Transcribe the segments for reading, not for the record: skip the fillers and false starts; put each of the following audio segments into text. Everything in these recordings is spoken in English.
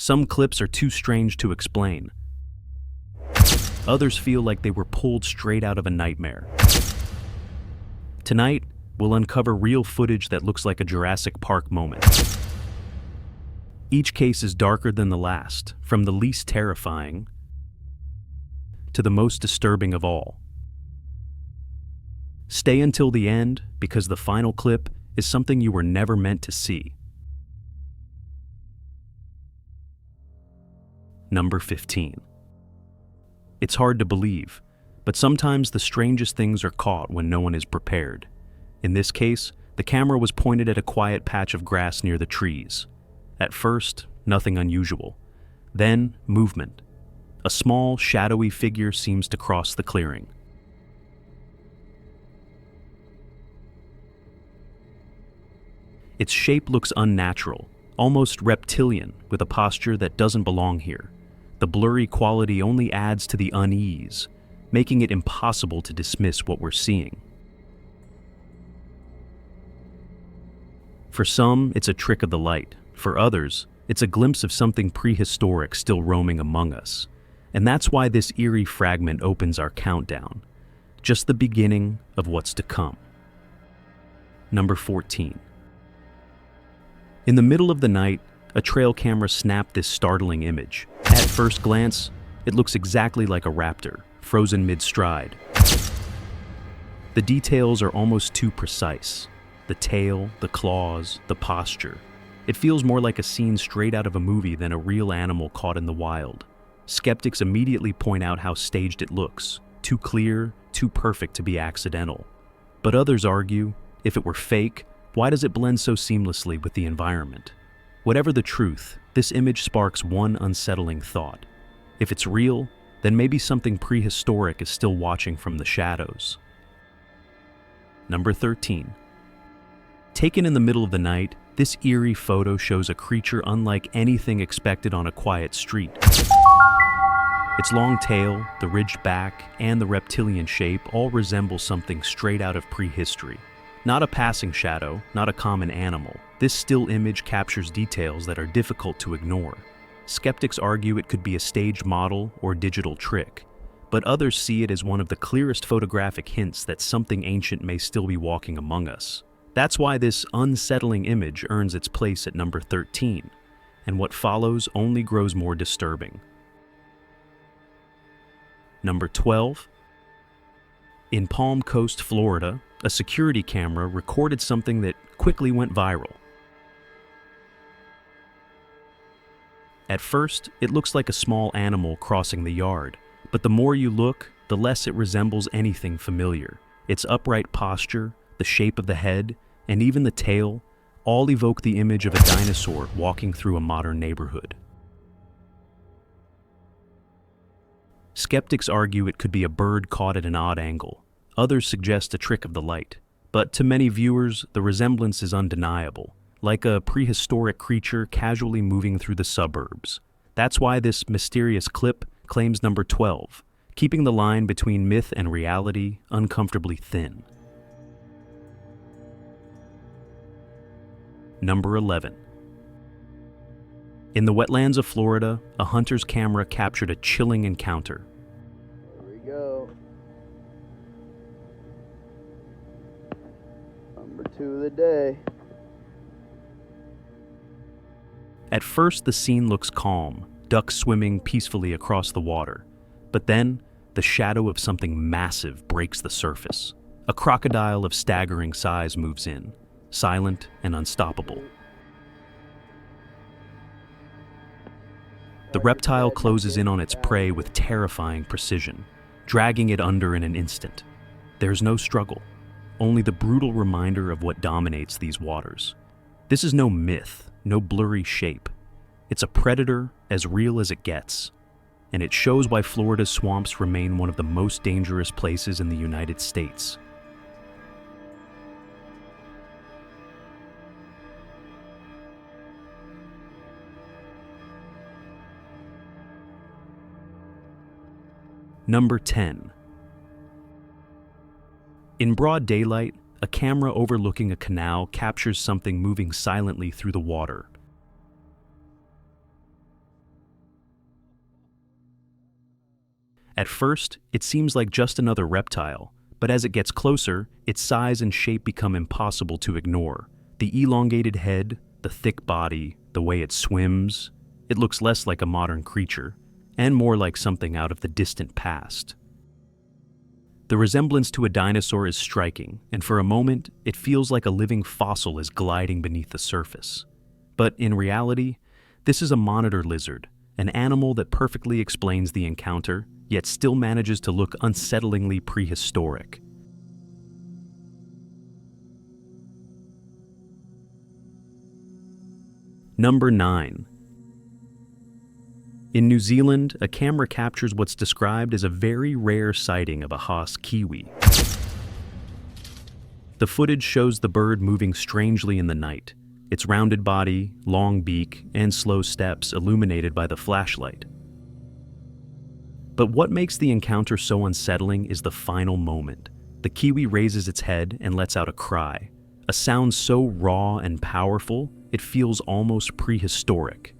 Some clips are too strange to explain. Others feel like they were pulled straight out of a nightmare. Tonight, we'll uncover real footage that looks like a Jurassic Park moment. Each case is darker than the last, from the least terrifying to the most disturbing of all. Stay until the end, because the final clip is something you were never meant to see. Number 15. It's hard to believe, but sometimes the strangest things are caught when no one is prepared. In this case, the camera was pointed at a quiet patch of grass near the trees. At first, nothing unusual. Then, movement. A small, shadowy figure seems to cross the clearing. Its shape looks unnatural, almost reptilian, with a posture that doesn't belong here. The blurry quality only adds to the unease, making it impossible to dismiss what we're seeing. For some, it's a trick of the light. For others, it's a glimpse of something prehistoric still roaming among us. And that's why this eerie fragment opens our countdown. Just the beginning of what's to come. Number 14. In the middle of the night, a trail camera snapped this startling image. At first glance, it looks exactly like a raptor, frozen mid-stride. The details are almost too precise. The tail, the claws, the posture. It feels more like a scene straight out of a movie than a real animal caught in the wild. Skeptics immediately point out how staged it looks. Too clear, too perfect to be accidental. But others argue, if it were fake, why does it blend so seamlessly with the environment? Whatever the truth, this image sparks one unsettling thought. If it's real, then maybe something prehistoric is still watching from the shadows. Number 13. Taken in the middle of the night, this eerie photo shows a creature unlike anything expected on a quiet street. Its long tail, the ridged back, and the reptilian shape all resemble something straight out of prehistory. Not a passing shadow, not a common animal. This still image captures details that are difficult to ignore. Skeptics argue it could be a staged model or digital trick, but others see it as one of the clearest photographic hints that something ancient may still be walking among us. That's why this unsettling image earns its place at number 13, and what follows only grows more disturbing. Number 12. In Palm Coast, Florida, a security camera recorded something that quickly went viral. At first, it looks like a small animal crossing the yard, but the more you look, the less it resembles anything familiar. Its upright posture, the shape of the head, and even the tail all evoke the image of a dinosaur walking through a modern neighborhood. Skeptics argue it could be a bird caught at an odd angle. Others suggest a trick of the light. But to many viewers, the resemblance is undeniable, like a prehistoric creature casually moving through the suburbs. That's why this mysterious clip claims number 12, keeping the line between myth and reality uncomfortably thin. Number 11. In the wetlands of Florida, a hunter's camera captured a chilling encounter. Here we go. Number 2 of the day. At first, the scene looks calm, ducks swimming peacefully across the water. But then, the shadow of something massive breaks the surface. A crocodile of staggering size moves in, silent and unstoppable. The reptile closes in on its prey with terrifying precision, dragging it under in an instant. There's no struggle, only the brutal reminder of what dominates these waters. This is no myth, no blurry shape. It's a predator as real as it gets. And it shows why Florida's swamps remain one of the most dangerous places in the United States. Number 10. In broad daylight, a camera overlooking a canal captures something moving silently through the water. At first, it seems like just another reptile, but as it gets closer, its size and shape become impossible to ignore. The elongated head, the thick body, the way it swims, it looks less like a modern creature, and more like something out of the distant past. The resemblance to a dinosaur is striking, and for a moment, it feels like a living fossil is gliding beneath the surface. But in reality, this is a monitor lizard, an animal that perfectly explains the encounter, yet still manages to look unsettlingly prehistoric. Number 9. In New Zealand, a camera captures what's described as a very rare sighting of a Haas kiwi. The footage shows the bird moving strangely in the night, its rounded body, long beak, and slow steps illuminated by the flashlight. But what makes the encounter so unsettling is the final moment. The kiwi raises its head and lets out a cry, a sound so raw and powerful, it feels almost prehistoric.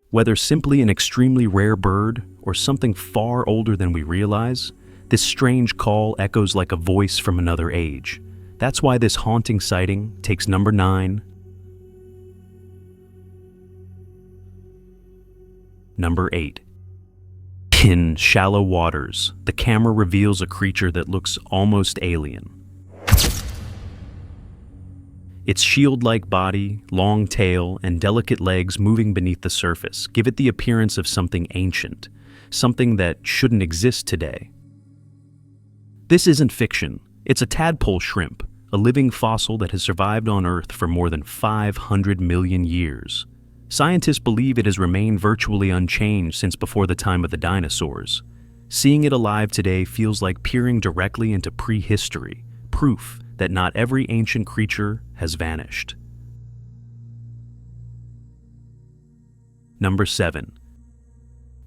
Whether simply an extremely rare bird or something far older than we realize, this strange call echoes like a voice from another age. That's why this haunting sighting takes number 9. Number 8. In shallow waters, the camera reveals a creature that looks almost alien. Its shield-like body, long tail, and delicate legs moving beneath the surface give it the appearance of something ancient, something that shouldn't exist today. This isn't fiction. It's a tadpole shrimp, a living fossil that has survived on Earth for more than 500 million years. Scientists believe it has remained virtually unchanged since before the time of the dinosaurs. Seeing it alive today feels like peering directly into prehistory, proof that not every ancient creature has vanished. Number 7.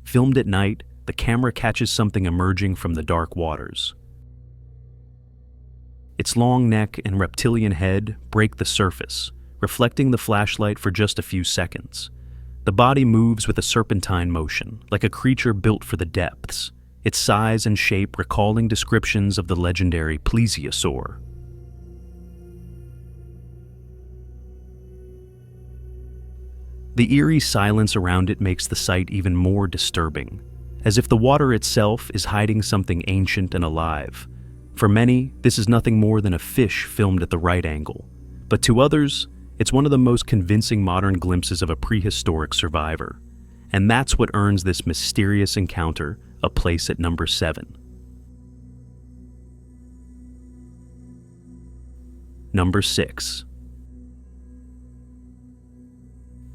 Filmed at night, the camera catches something emerging from the dark waters. Its long neck and reptilian head break the surface, reflecting the flashlight for just a few seconds. The body moves with a serpentine motion, like a creature built for the depths, its size and shape recalling descriptions of the legendary Plesiosaur. The eerie silence around it makes the sight even more disturbing, as if the water itself is hiding something ancient and alive. For many, this is nothing more than a fish filmed at the right angle, but to others, it's one of the most convincing modern glimpses of a prehistoric survivor. And that's what earns this mysterious encounter a place at number 7. Number 6.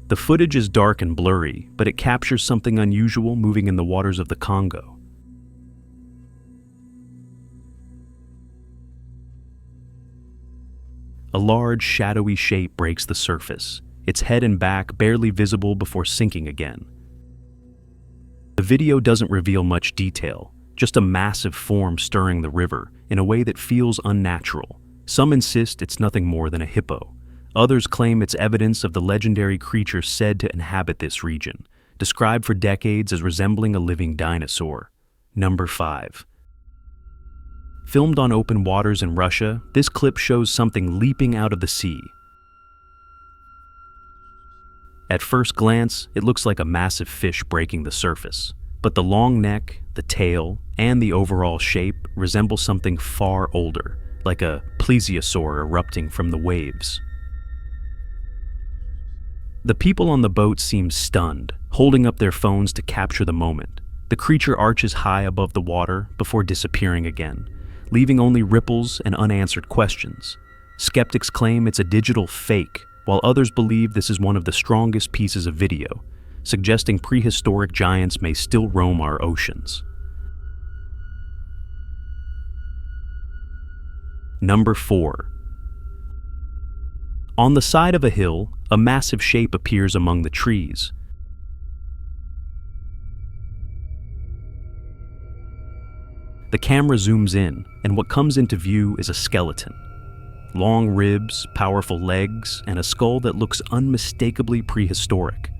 The footage is dark and blurry, but it captures something unusual moving in the waters of the Congo. A large, shadowy shape breaks the surface, its head and back barely visible before sinking again. The video doesn't reveal much detail, just a massive form stirring the river in a way that feels unnatural. Some insist it's nothing more than a hippo. Others claim it's evidence of the legendary creature said to inhabit this region, described for decades as resembling a living dinosaur. Number 5. Filmed on open waters in Russia, this clip shows something leaping out of the sea. At first glance, it looks like a massive fish breaking the surface, but the long neck, the tail, and the overall shape resemble something far older, like a plesiosaur erupting from the waves. The people on the boat seem stunned, holding up their phones to capture the moment. The creature arches high above the water before disappearing again, leaving only ripples and unanswered questions. Skeptics claim it's a digital fake, while others believe this is one of the strongest pieces of video, suggesting prehistoric giants may still roam our oceans. Number 4. On the side of a hill, a massive shape appears among the trees. The camera zooms in, and what comes into view is a skeleton. Long ribs, powerful legs, and a skull that looks unmistakably prehistoric.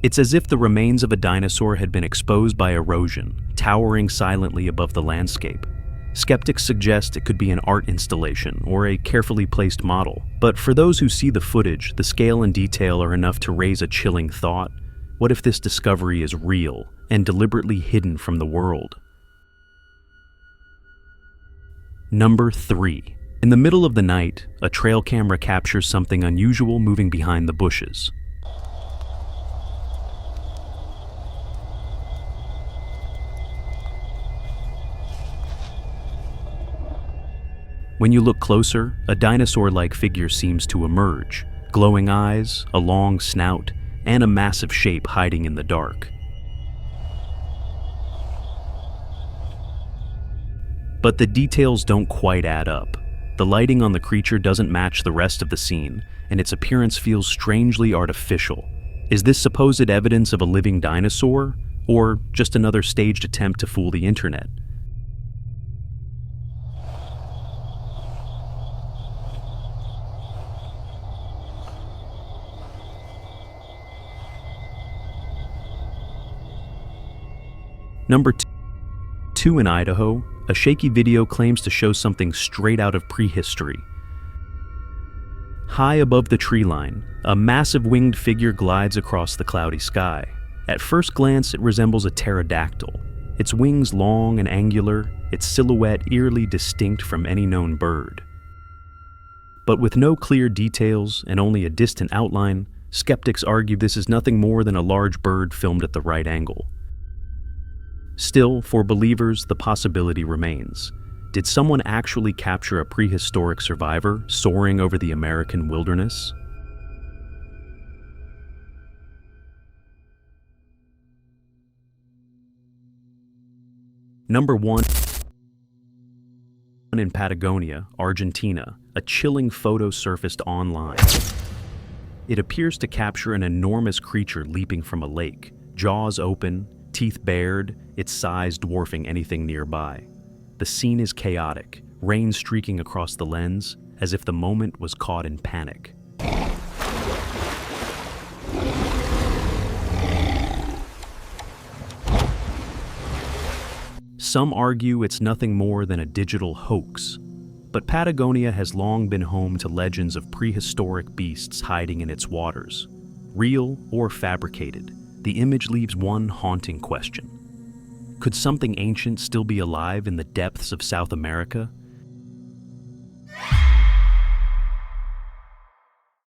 It's as if the remains of a dinosaur had been exposed by erosion, towering silently above the landscape. Skeptics suggest it could be an art installation or a carefully placed model, but for those who see the footage, the scale and detail are enough to raise a chilling thought. What if this discovery is real and deliberately hidden from the world? Number 3. In the middle of the night, a trail camera captures something unusual moving behind the bushes. When you look closer, a dinosaur-like figure seems to emerge. Glowing eyes, a long snout, and a massive shape hiding in the dark. But the details don't quite add up. The lighting on the creature doesn't match the rest of the scene, and its appearance feels strangely artificial. Is this supposed evidence of a living dinosaur, or just another staged attempt to fool the internet? Number 2. In Idaho, a shaky video claims to show something straight out of prehistory. High above the tree line, a massive winged figure glides across the cloudy sky. At first glance, it resembles a pterodactyl. Its wings long and angular, its silhouette eerily distinct from any known bird. But with no clear details and only a distant outline, skeptics argue this is nothing more than a large bird filmed at the right angle. Still, for believers, the possibility remains. Did someone actually capture a prehistoric survivor soaring over the American wilderness? Number 1. In Patagonia, Argentina, a chilling photo surfaced online. It appears to capture an enormous creature leaping from a lake, jaws open, teeth bared, its size dwarfing anything nearby. The scene is chaotic, rain streaking across the lens, as if the moment was caught in panic. Some argue it's nothing more than a digital hoax, but Patagonia has long been home to legends of prehistoric beasts hiding in its waters. Real or fabricated, the image leaves one haunting question. Could something ancient still be alive in the depths of South America,